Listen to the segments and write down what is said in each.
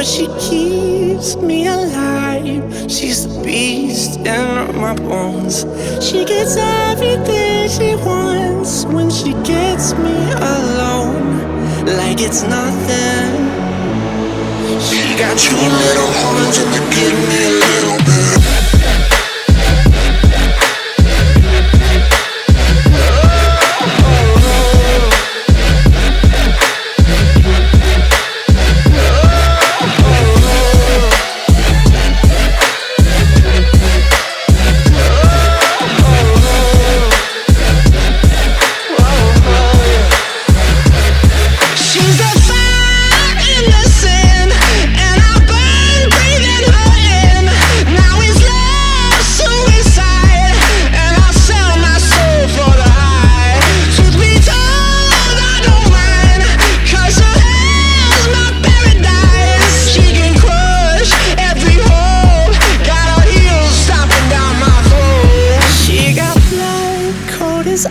but she keeps me alive. She's the beast in my bones. She gets everything she wants when she gets me alone, like it's nothing. She got two little horns and they give me a little bit.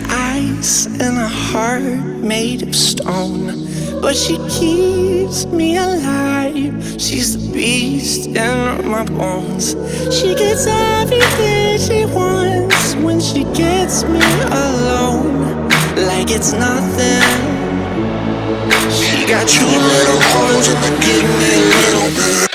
Ice and a heart made of stone, but she keeps me alive. She's the beast in my bones. She gets everything she wants when she gets me alone, like it's nothing. She got two little horns and they give me a little bit.